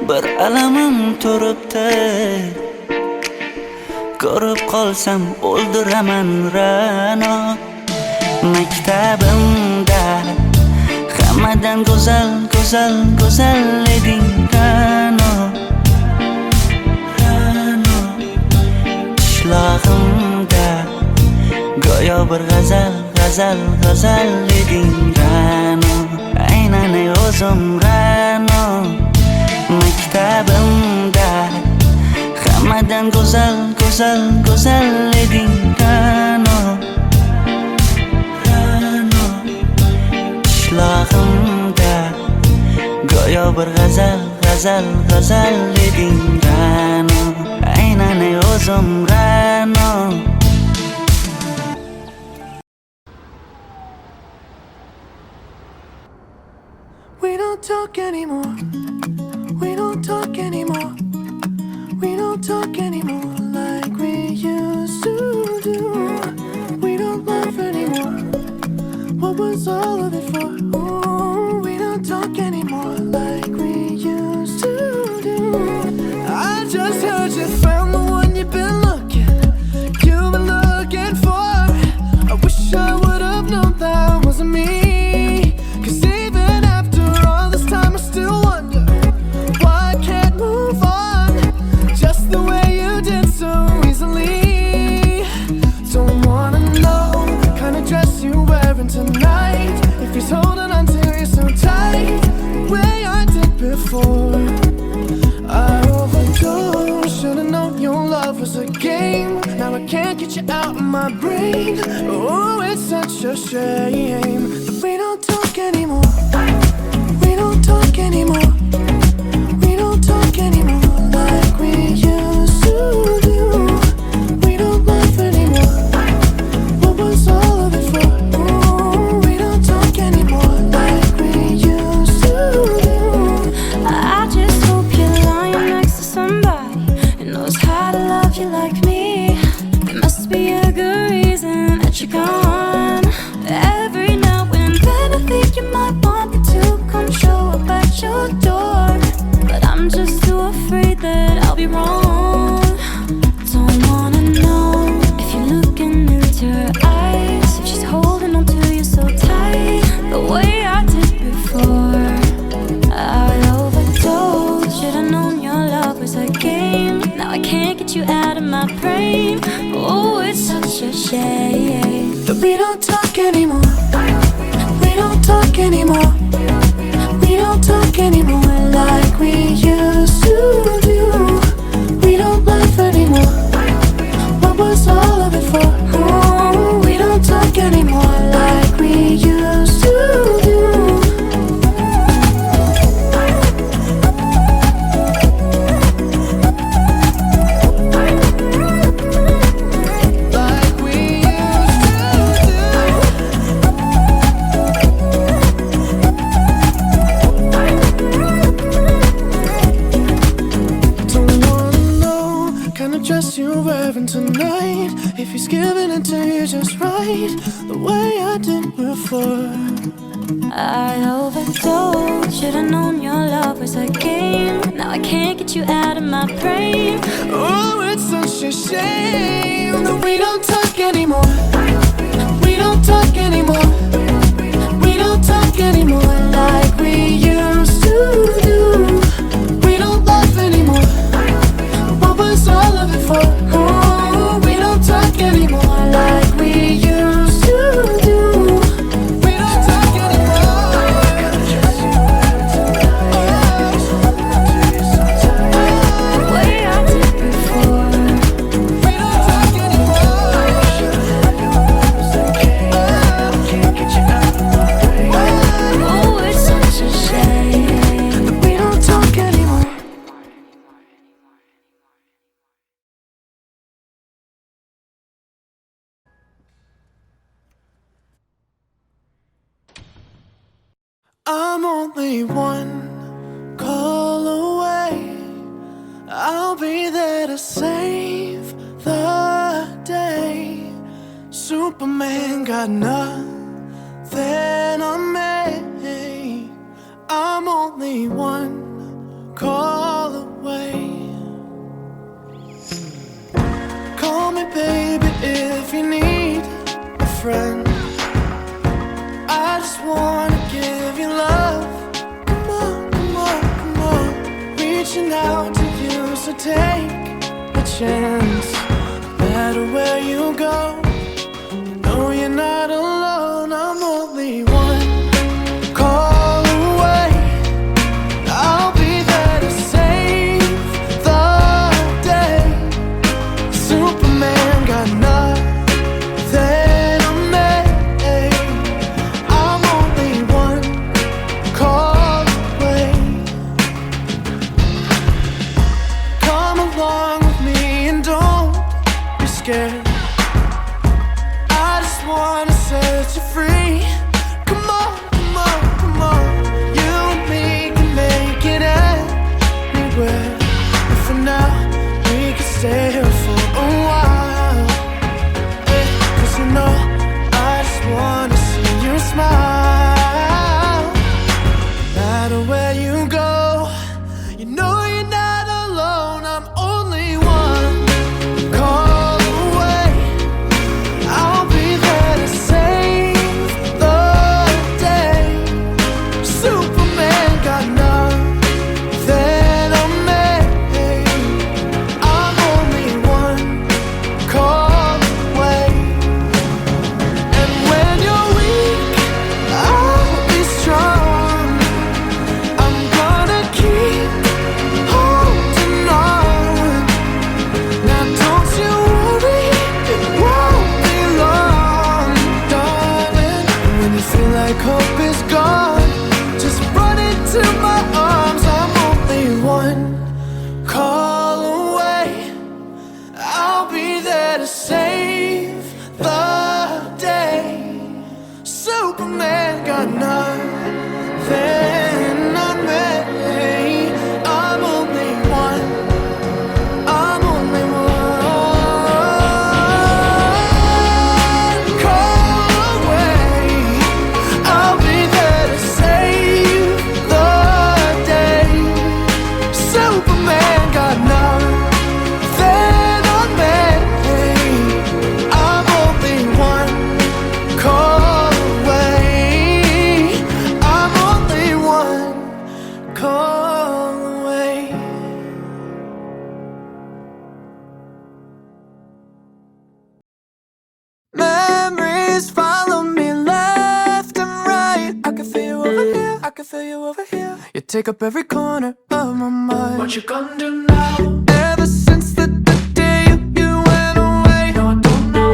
bir alamim turibdi, ko'rib qolsam o'ldiraman Ra'no. Maktabimda hammadan go'zal, go'zal, go'zal eding Ra'no. Qishlog'imda go'yo bir g'azal, g'azal, g'azal eding Ra'no. Aynan o'zim Ra'no. Maktabimda hammadan go'zal, go'zal, go'zal eding Ra'no. Ra'no. Qishlog'imda go'yo bir g'azal, g'azal, g'azal eding Ra'no. Aynan o'zim Ra'no. We don't talk anymore. We don't talk anymore. We don't talk anymore like we used to do. We don't laugh anymore. What was all of it for? Ooh, we don't talk anymore like we used to do. I just heard you found the one you've been looking for. I wish I would have known that wasn't me. Tonight, if he's holding on to you so tight, the way I did before, I overdosed. Should've known your love was a game. Now I can't get you out of my brain. Oh, it's such a shame that we don't talk anymore. We don't talk anymore. We don't talk anymore like we used to do. We don't laugh anymore. What was all of it for? I just hope you're lying next did before. I overdosed. Should've known your love was a game. Now I can't get you out of my brain. Oh, it's such a shame that we don't talk anymore. We don't talk anymore. We don't talk anymore like we used to do. We don't laugh anymore. What was all of it for? Oh, we don't talk anymore like we used to do. We don't talk anymore. The way I did before. We don't talk anymore. Oh, it's such a shame. We don't talk anymore. I'm only one call away. I'll be there to save the day. Superman got nothing on me. I'm only one call away. Call me baby if you need a friend. I just wanna give you love. Come on, come on, come on. Reaching out to you, so take a chance. No matter where you go, you know you're not alone. I'm only one call away. I'll be there to save the day. Superman got nothing on me. I'm only one call away. Come along with me and don't be scared. I just wanna set you free. Come on, come on, come on. You and me can make it anywhere. And for now, we can stay here for a while. Hey, 'cause you know, I just wanna see you smile. No matter where you go, you know you're not alone. I'm only one call away. I'll be there to save the day. Superman got nothing on me. I'm only one call away. And when you're weak, I'll be strong. I'm gonna keep holding on. Now don't you worry, it won't be long, darling. When you feel like hope is gone, just run into my arms. I'm only one call away. I'll be there to save the day. Superman got nothing on me. I'm only one. I'm only one call away. I'll be there to save the day. Superman got nothing on me. I'm only one call away. I'm only one call away. Memories follow me left and right. I can feel you over here, I can feel you over here. You take up every corner of my mind. What you gonna do now? Ever since the day you went away, no, I don't know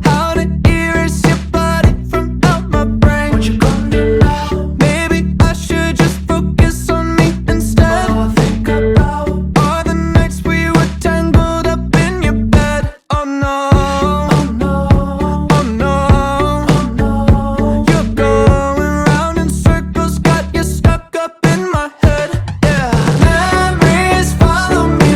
how to erase your body from out my brain. What you gonna do now? Maybe I should just focus on me instead. All I think about are the nights we were tangled up in your bed. Oh no, oh no, oh no, oh no. You're going round in circles, got you stuck up in my head. Yeah, memories follow me.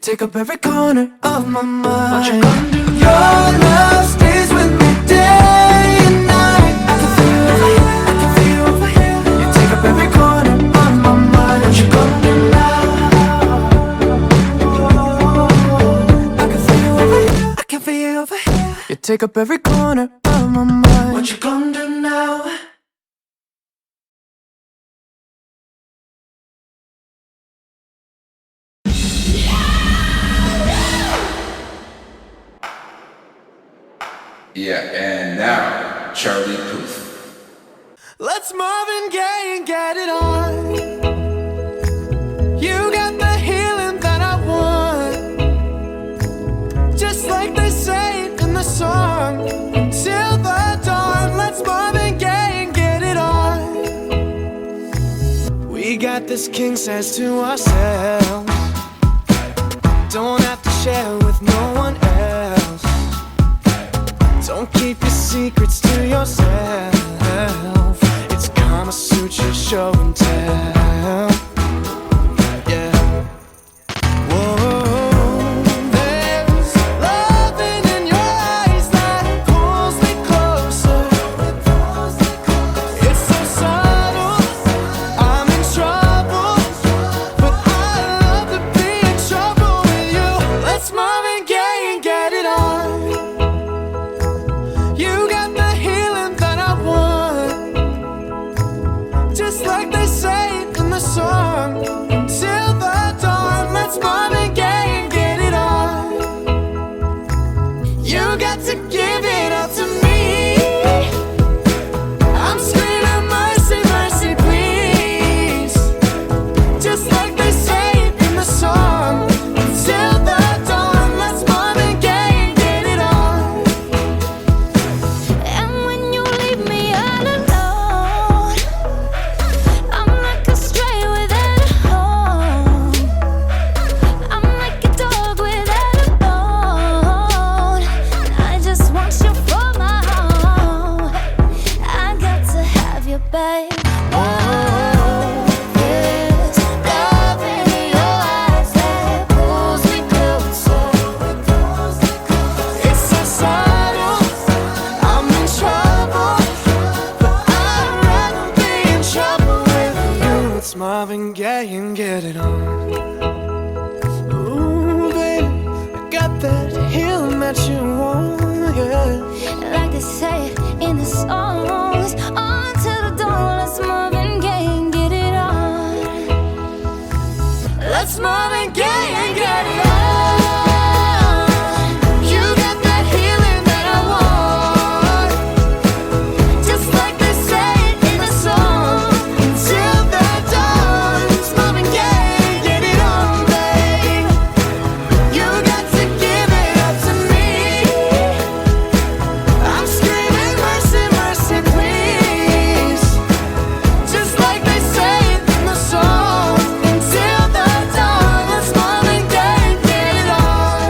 take up every corner of my mind. What you gonna do? Your love stays with me day and night. I can feel you over here, I can feel you over here. You take up every corner of my mind. What you gonna do now? I can feel you over here, I can feel you over here. You take up every corner of my mind. What you gonna do now? Yeah, and now, Charlie Puth. Let's Marvin Gaye and get it on. You got the healing that I want, just like they say in the song. Till the dawn, let's Marvin Gaye and get it on. We got this king size to ourselves, don't have to share with no one else. Don't keep your secrets to yourself. It's Kama Sutra show and tell. Yeah. Whoa. There's loving in your eyes that pulls me closer. It's so subtle, I'm in trouble, but I love to be in trouble with you. Let's Marvin Gaye and get it on. You got the healing that I want, just like they say in the song. Till the dawn, let's Marvin Gaye and get it on. You got to give it up to me. I'm screaming mercy, mercy, please, just like they say in the song. Till the dawn, let's Marvin Gaye and get it on. And when you leave me all alone, I'm like a stray without a home. I'm like a dog without a bone. I just want you for my home. I got to have you, babe. Oh, there's love in your eyes that pulls me closer. It's so subtle, I'm in trouble, but I'd rather be in trouble with you. It's Marvin Gaye and get it on. Ooh, baby, I got that healing that you want, yeah. Like they say in the songs, until the dawn, let's Marvin Gaye and get it on. Let's Marvin Gaye and get it on. You got that healing that I want, just like they say in the song. Till the dawn, it's Marvin Gaye and get it on, babe. You got to give it up to me. I'm screaming mercy, mercy, please, just like they say in the song. Until the dawn, let's Marvin Gaye and get it on,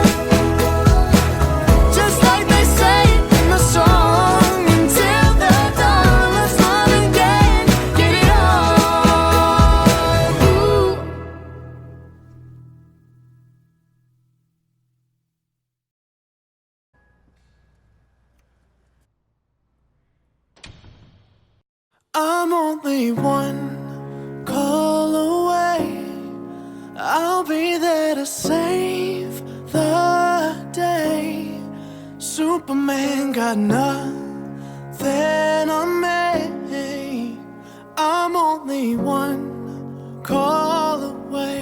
just like they say in the song. Until the dawn, let's Marvin Gaye and get it on. Ooh. I'm only one call away. I'll be there to save the day. Superman got nothing on me. I'm only one call away.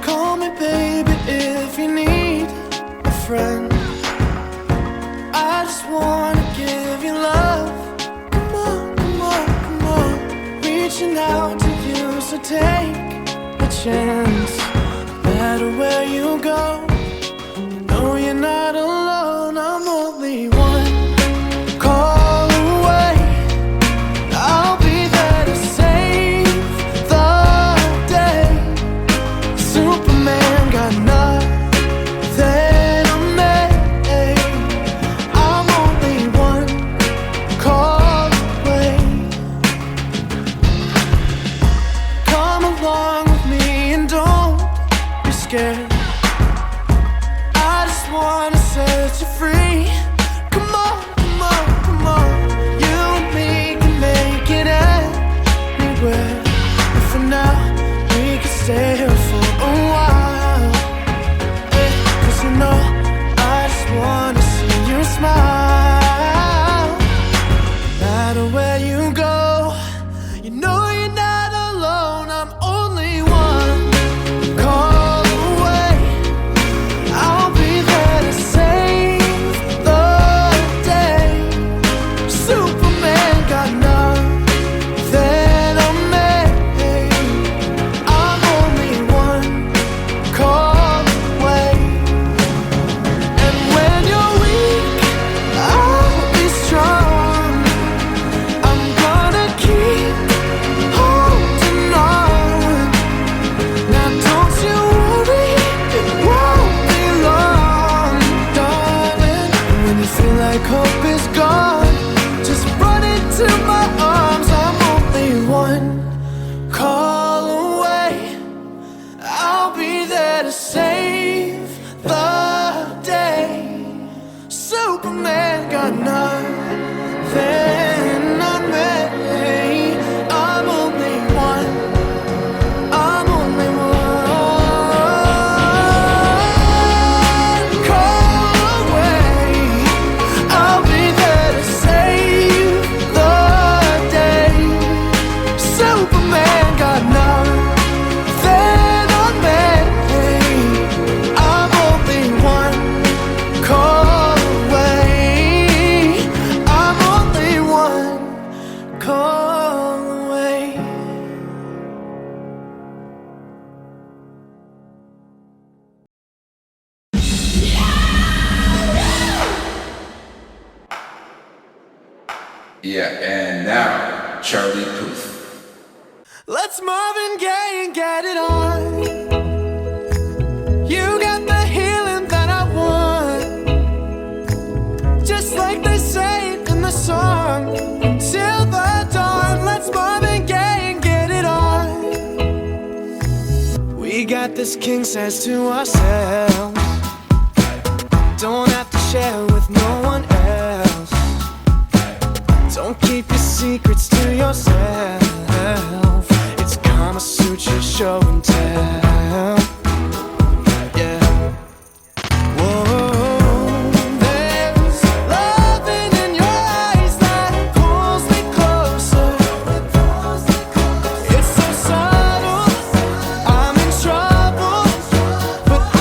Call me baby if you need a friend. I just wanna give you love. Come on, come on, come on. Reaching out to you, so take a chance. No matter where you go, know you're not alone. I'm only one call away. I'll be there to save the day. Superman got nothing on me. I'm only one call away. Come along with me and don't Yeah, and now, Charlie Puth. Let's Marvin Gaye and get it on. You got the healing that I want, just like they say in the song. Till the dawn, let's Marvin Gaye and get it on. We got this king size to ourselves, don't have to share with no one else. Don't keep your secrets to yourself. It's Kama Sutra show and tell. Yeah. Whoa, there's loving in your eyes that pulls me closer. It's so subtle, I'm in trouble, but I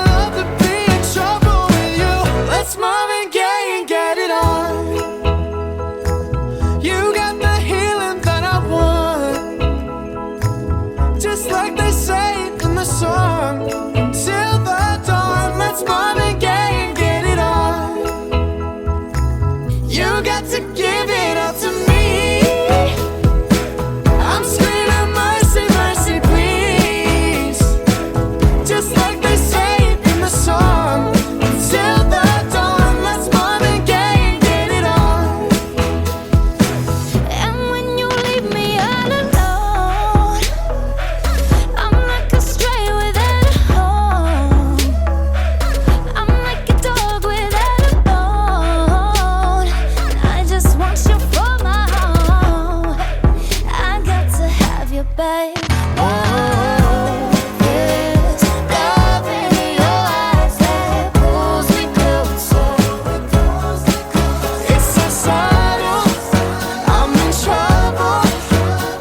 love to be in trouble with you. Let's Marvin Gaye and get it on. You got the healing that I want, just like they say in the song. Till the dawn, let's Marvin Gaye and get it on. You got to give it up to me. I'm screaming mercy, mercy, please, just like they say in the song. Till the dawn, let's Marvin Gaye and get it on. And when you leave me all alone, I'm like a stray without a home. I'm like a dog without a bone. I just want you for my home. I got to have you, babe. Oh, there's love in your eyes that pulls me closer. It's so subtle, I'm in trouble,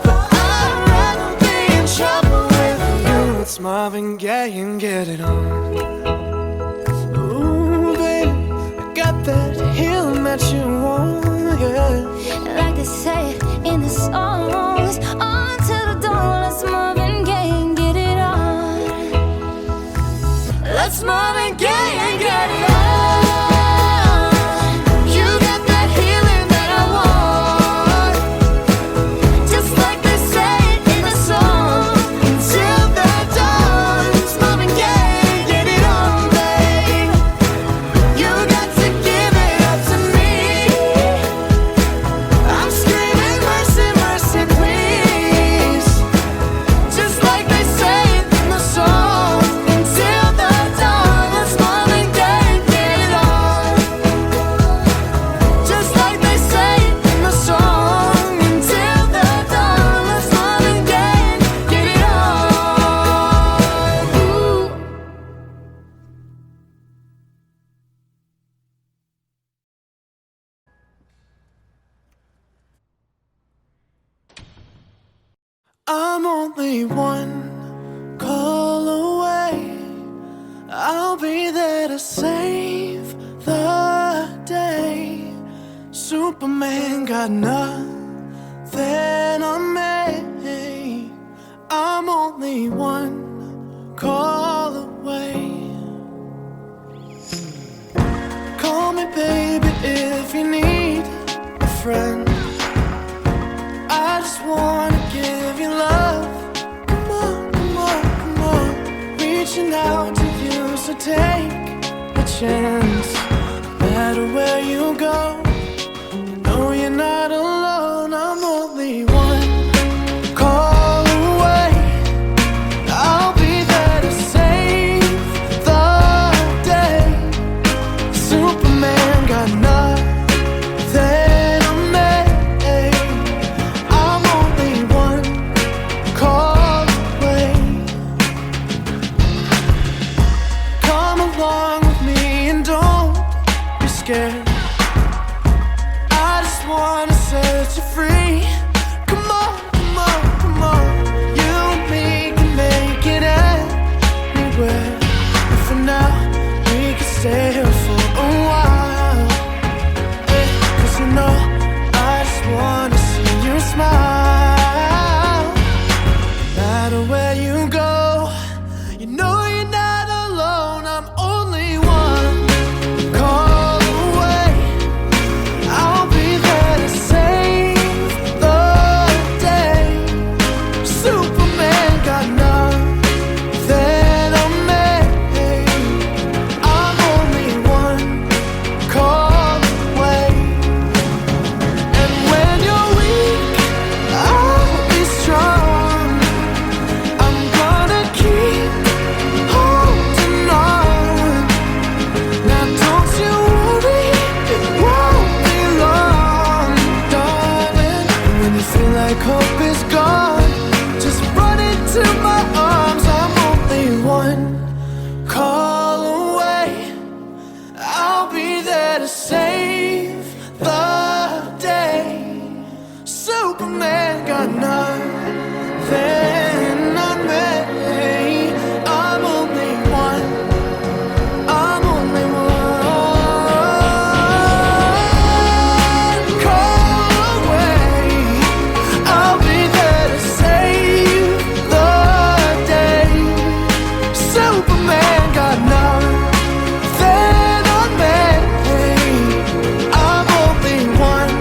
but I'd rather be in trouble with you. It's Marvin Gaye and get it on. Ooh, baby, I got that healing that you want, yeah. Like they say in the songs, on till the dawn, let's Marvin Gaye and get it on. Let's Marvin Gaye and get it on. You got that healing that I want, just like they say in the song. Till the dawn, it's Marvin Gaye and get it on, babe. You got to give it up to me. I'm screaming mercy, mercy, please, just like they say in the song. Until the dawn, let's Marvin Gaye and get it on, just like they say in the song. Until the dawn, let's Marvin Gaye and get it on. Ooh. I'm only one call away. I'll be there to save the day. Superman got nothing on me. I'm only one call away. Call me baby if you need a friend. I just wanna give you love. Come on, come on, come on. Reaching out to you, so take a chance. No matter where you go, know you're not alone. I'm only one call away. I'll be there to save the day. Superman got nothing on me. I'm only one call away. Come along with me and don't be scared. I just wanna set you free. Come on, come on, come on. You and me can make it anywhere. And for now, we can stay here for a while. Yeah, 'cause you know, I just wanna see you smile. No matter where you go, you know you're not alone. I'm only one call away. I'll be there to say like hope is gone. Just run into my arms. I'm only one call away. I'll be there to save the day. Superman got nothing on me. I'm only one. I'm only one call away. I'll be there to save the day. Superman got nothing on me. I'm only one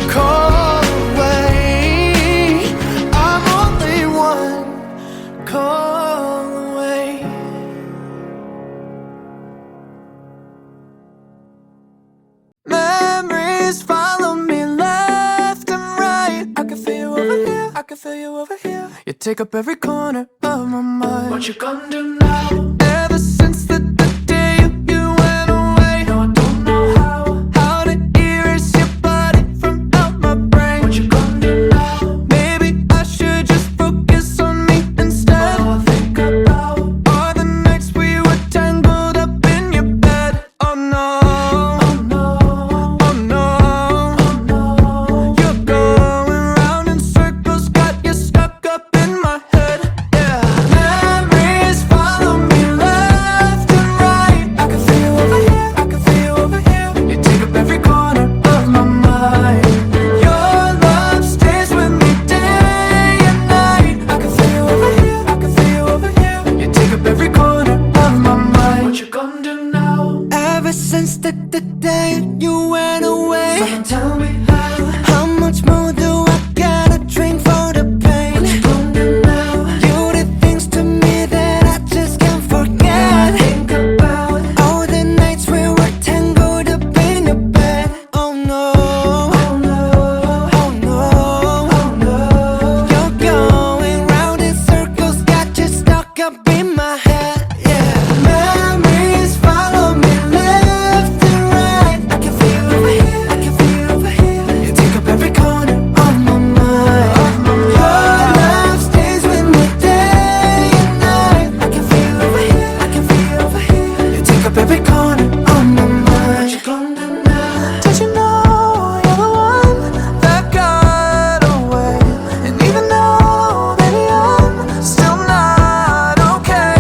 call away. I'm only one call away. Memories follow me left and right. I can feel you over here, I can feel you over here. You take up every corner of my mind. What you gonna do now? Ever since the day you went away, no, I don't know how to erase your body from out my brain. What you gonna do now? Maybe I should just focus on me instead. All I think about are the nights we were tangled up in your bed. Oh no, oh no, oh no, oh no. You're going round in circles, got you stuck up in my head. Yeah. Memories follow me left and right. I can feel you over here, I can feel you over here. You take up every corner of my mind. Your love stays with me day and night. I can feel you over here, I can feel you over here. You take up every corner of my mind. What you gonna do now? Ever since the day you went away, someone tell me how much more do I gotta drink for the pain? What you gonna do now? You did things to me that I just can't forget. Think about all the nights we were tangled up in your bed. Oh no, oh no, oh no, oh no. You're going round in circles, got you stuck up in my head. Yeah. Memories follow me left and right. I can feel you over here, I can feel you over here. You take up every corner of my mind. Your love stays with me day and night. I can feel you over here, I can feel you over here. You take up every corner of my mind. What you gonna do now? Did you know you're the one that got away? And even though, baby, I'm still not okay.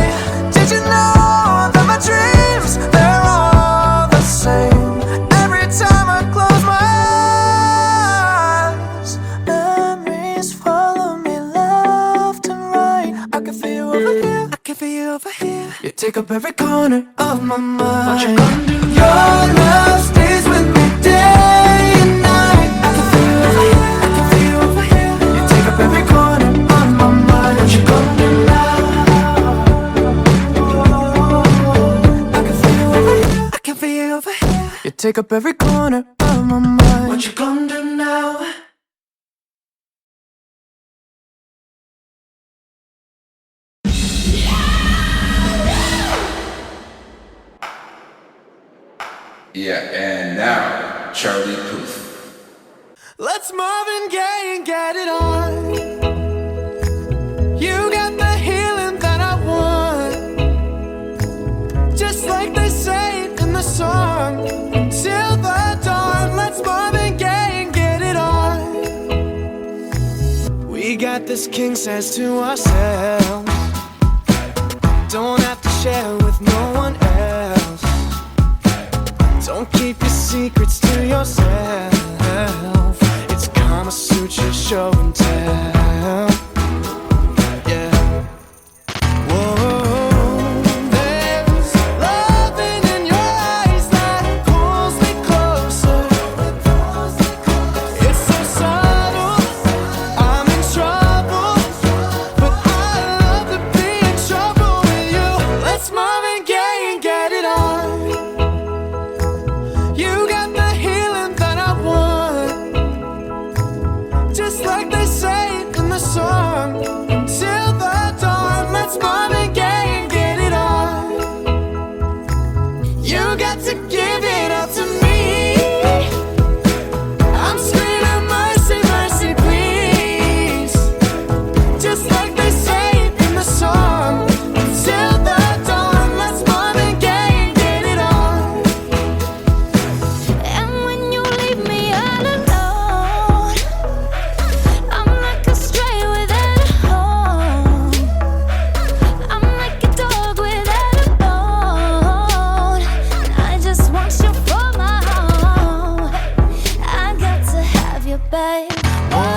Did you know that my dreams, they're all the same? Every time I close my eyes, memories follow me left and right. I can feel you over here, I can feel you over here. You take up every corner of my mind. What you gonna do? Your love stays with me day and night. I can feel you over here, I can feel you over here. You take up every corner of my mind. What you gonna do now? I can feel you over here, I can feel you over here. You take up every corner of my mind. What you gonna do now? Yeah, and now, Charlie Puth. Let's Marvin Gaye and get it on. You got the healing that I want, just like they say in the song. Till the dawn, let's Marvin Gaye and get it on. We got this king size to ourselves. Don't have to share with no one else. Don't keep your secrets to yourself. It's Kama Sutra show and tell. Yeah. Whoa. There's loving in your eyes that pulls me closer. It's so subtle, I'm in trouble, but I love to be in trouble with you. Let's Marvin Gaye and get it on. You got the healing that I want, just like they babe.